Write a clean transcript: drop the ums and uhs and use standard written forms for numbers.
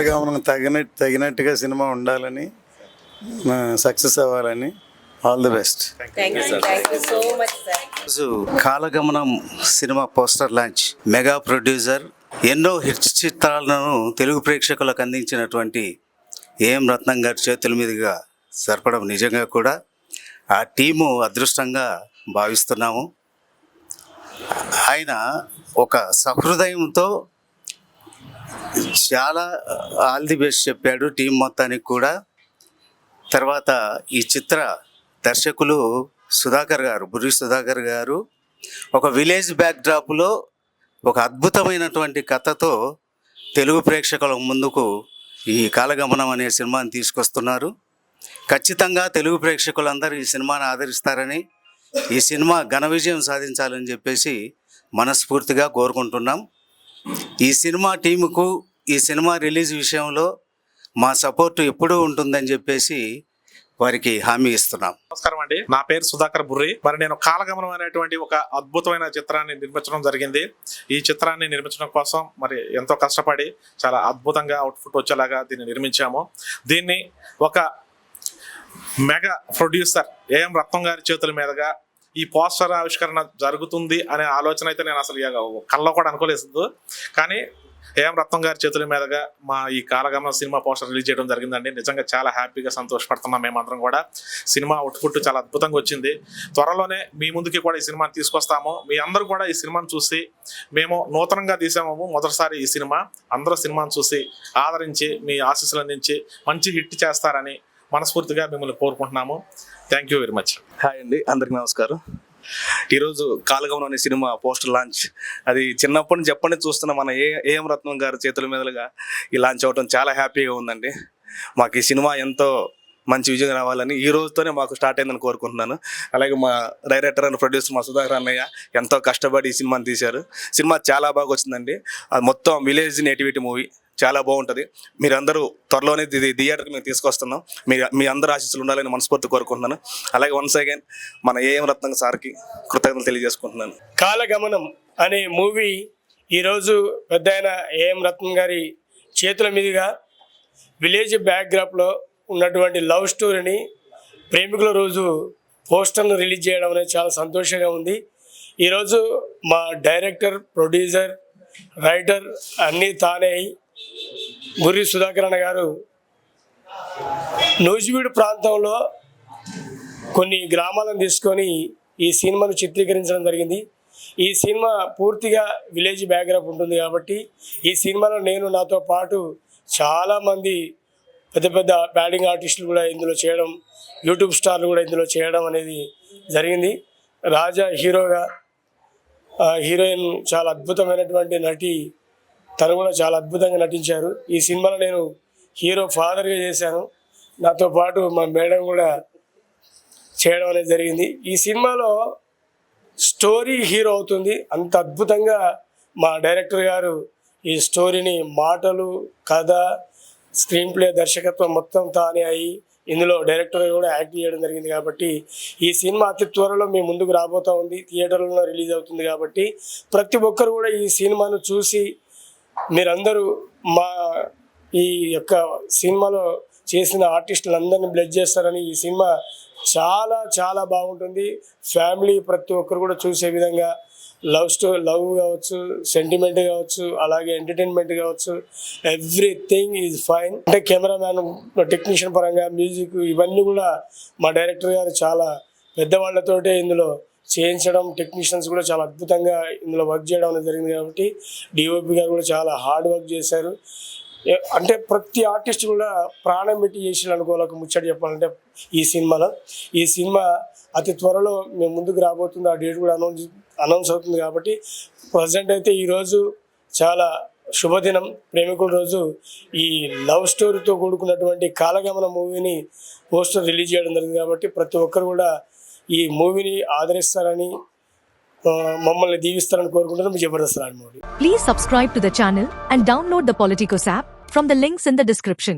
కాలగమనం తగినట్టుగా సినిమా ఉండాలని, సక్సెస్ అవ్వాలని. All the best. Kalagamanam cinema poster launch mega producer, ఎన్నో హిట్ చిత్రాలను తెలుగు ప్రేక్షకులకు అందించినటువంటి ఏఎం రత్నం గారి చేతుల మీదుగా జరపడం నిజంగా కూడా ఆ టీము అదృష్టంగా భావిస్తున్నాము. ఆయన ఒక సహృదయంతో చాలా ఆల్ ది బెస్ట్ చెప్పాడు టీం మొత్తానికి కూడా. తర్వాత ఈ చిత్ర దర్శకులు సుధాకర్ గారు, బుర్రి సుధాకర్ గారు ఒక విలేజ్ బ్యాక్డ్రాప్లో ఒక అద్భుతమైనటువంటి కథతో తెలుగు ప్రేక్షకుల ముందుకు ఈ కాలగమనం అనే సినిమాని తీసుకొస్తున్నారు. ఖచ్చితంగా తెలుగు ప్రేక్షకులందరూ ఈ సినిమాను ఆదరిస్తారని, ఈ సినిమా ఘన విజయం సాధించాలని చెప్పేసి మనస్ఫూర్తిగా కోరుకుంటున్నాం. ఈ సినిమా టీముకు ఈ సినిమా రిలీజ్ విషయంలో మా సపోర్టు ఎప్పుడూ ఉంటుందని చెప్పేసి వారికి హామీ ఇస్తున్నాం. నమస్కారం అండి, నా పేరు సుధాకర్ బుర్రి. మరి నేను కాలగమనం అనేటువంటి ఒక అద్భుతమైన చిత్రాన్ని నిర్మించడం జరిగింది. ఈ చిత్రాన్ని నిర్మించడం కోసం మరి ఎంతో కష్టపడి చాలా అద్భుతంగా అవుట్పుట్ వచ్చేలాగా దీన్ని నిర్మించాము. దీన్ని ఒక మెగా ప్రొడ్యూసర్ ఏఎం రత్నం గారి చేతుల మీదుగా ఈ పోస్టర్ ఆవిష్కరణ జరుగుతుంది అనే ఆలోచన అయితే నేను అసలు కల్లో కూడా అనుకోలేదు. కానీ ఏఎం రత్నం గారి చేతుల మీదుగా మా ఈ కాలగమనం సినిమా పోస్టర్ రిలీజ్ చేయడం జరిగిందండి. నిజంగా చాలా హ్యాపీగా సంతోషపడుతున్నాం మేమందరం కూడా. సినిమా అవుట్పుట్ చాలా అద్భుతంగా వచ్చింది. త్వరలోనే మీ ముందుకి కూడా ఈ సినిమాని తీసుకొస్తాము. మీ అందరూ కూడా ఈ సినిమాని చూసి, మేము నూతనంగా తీసాము మొదటిసారి ఈ సినిమా, అందరూ సినిమాని చూసి ఆదరించి మీ ఆశీస్సులు అందించి మంచి హిట్ చేస్తారని మనస్ఫూర్తిగా మిమ్మల్ని కోరుకుంటున్నాము. Thank you very much. Hi అండి, అందరికి నమస్కారం. ఈరోజు కాలగమనం అనే సినిమా పోస్టర్ లాంచ్, అది చిన్నప్పటి నుంచి ఎప్పటి నుంచి చూస్తున్న మన ఏఎం రత్నం గారి చేతుల మీదుగా ఈ లాంచ్ అవ్వడం చాలా హ్యాపీగా ఉందండి. మాకు ఈ సినిమా ఎంతో మంచి విజయం రావాలని ఈ రోజుతోనే మాకు స్టార్ట్ అయిందని కోరుకుంటున్నాను. అలాగే మా డైరెక్టర్ అండ్ ప్రొడ్యూసర్ మా సుధాకర్ అన్నయ్య ఎంతో కష్టపడి ఈ సినిమాని తీశారు. సినిమా చాలా బాగా వచ్చిందండి. అది మొత్తం విలేజ్ నేటివిటీ మూవీ, చాలా బాగుంటుంది. మీరందరూ త్వరలోనే ఇది థియేటర్కి మేము తీసుకొస్తున్నాం. మీ అందరూ ఆశీస్సులు ఉండాలని మనస్ఫూర్తి కోరుకుంటున్నాను. అలాగే వన్స్ అగైన్ మన ఏఎం రత్నం సార్కి కృతజ్ఞతలు తెలియజేసుకుంటున్నాను. కాలగమనం అనే మూవీ ఈరోజు పెద్ద ఆయన ఏఎం రత్నం గారి చేతుల మీదుగా విలేజ్ బ్యాక్డ్రాప్లో ఉన్నటువంటి లవ్ స్టోరీని ప్రేమికుల రోజు పోస్టర్ను రిలీజ్ చేయడం అనేది చాలా సంతోషంగా ఉంది. ఈరోజు మా డైరెక్టర్, ప్రొడ్యూసర్, రైటర్ అన్నీ తానే బుర్రి సుధాకర్ అన్న గారు నూజివీడు ప్రాంతంలో కొన్ని గ్రామాలను తీసుకొని ఈ సినిమాను చిత్రీకరించడం జరిగింది. ఈ సినిమా పూర్తిగా విలేజ్ బ్యాక్గ్రౌండ్ ఉంటుంది కాబట్టి ఈ సినిమాలో నేను, నాతో పాటు చాలామంది పెద్ద పెద్ద బ్యాటింగ్ ఆర్టిస్టులు కూడా ఇందులో చేయడం, యూట్యూబ్ స్టార్లు కూడా ఇందులో చేయడం అనేది జరిగింది. రాజా హీరోగా, హీరోయిన్ చాలా అద్భుతమైనటువంటి నటి, తను కూడా చాలా అద్భుతంగా నటించారు. ఈ సినిమాలో నేను హీరో ఫాదర్గా చేశాను. నాతో పాటు మా మేడం కూడా చేయడం అనేది జరిగింది. ఈ సినిమాలో స్టోరీ హీరో అవుతుంది. అంత అద్భుతంగా మా డైరెక్టర్ గారు ఈ స్టోరీని, మాటలు, కథ, స్క్రీన్ ప్లే, దర్శకత్వం మొత్తం తానే అయ్యి ఇందులో డైరెక్టర్ కూడా యాక్ట్ చేయడం జరిగింది. కాబట్టి ఈ సినిమా అతి త్వరలో మీ ముందుకు రాబోతూ ఉంది. థియేటర్లలో రిలీజ్ అవుతుంది. కాబట్టి ప్రతి ఒక్కరు కూడా ఈ సినిమాను చూసి మీరందరూ మా ఈ యొక్క సినిమాలో చేసిన ఆర్టిస్టులందరినీ బ్లెస్ చేస్తారని. ఈ సినిమా చాలా చాలా బాగుంటుంది. ఫ్యామిలీ ప్రతి ఒక్కరు కూడా చూసే విధంగా, లవ్ కావచ్చు, సెంటిమెంట్ కావచ్చు, అలాగే ఎంటర్టైన్మెంట్ కావచ్చు, ఎవ్రీథింగ్ ఈజ్ ఫైన్. అంటే కెమెరామ్యాన్, టెక్నీషియన్ పరంగా, మ్యూజిక్, ఇవన్నీ కూడా మా డైరెక్టర్ గారు చాలా పెద్దవాళ్లతోటే ఇందులో చేయించడం, టెక్నీషియన్స్ కూడా చాలా అద్భుతంగా ఇందులో వర్క్ చేయడం అనేది జరిగింది. కాబట్టి డిఓపి గారు కూడా చాలా హార్డ్ వర్క్ చేశారు. అంటే ప్రతి ఆర్టిస్ట్ కూడా ప్రాణం పెట్టి చేసి అనుకోవాలకు ముచ్చట చెప్పాలంటే ఈ సినిమా అతి త్వరలో మేము ముందుకు రాబోతుంది. ఆ డేట్ కూడా అనౌన్స్ అవుతుంది. కాబట్టి ప్రజెంట్ అయితే ఈరోజు చాలా శుభదినం, ప్రేమికుల రోజు. ఈ లవ్ స్టోరీతో కూడుకున్నటువంటి కాలగమన మూవీని పోస్టర్ రిలీజ్ చేయడం జరిగింది. కాబట్టి ప్రతి ఒక్కరు కూడా ఈ మూవీని ఆదరిస్తారని, మమ్మల్ని దీవిస్తారని కోరుకుంటున్నాం. Jabardasth Rajamouli. Please subscribe to the channel and download the Politicos app from the links in the description.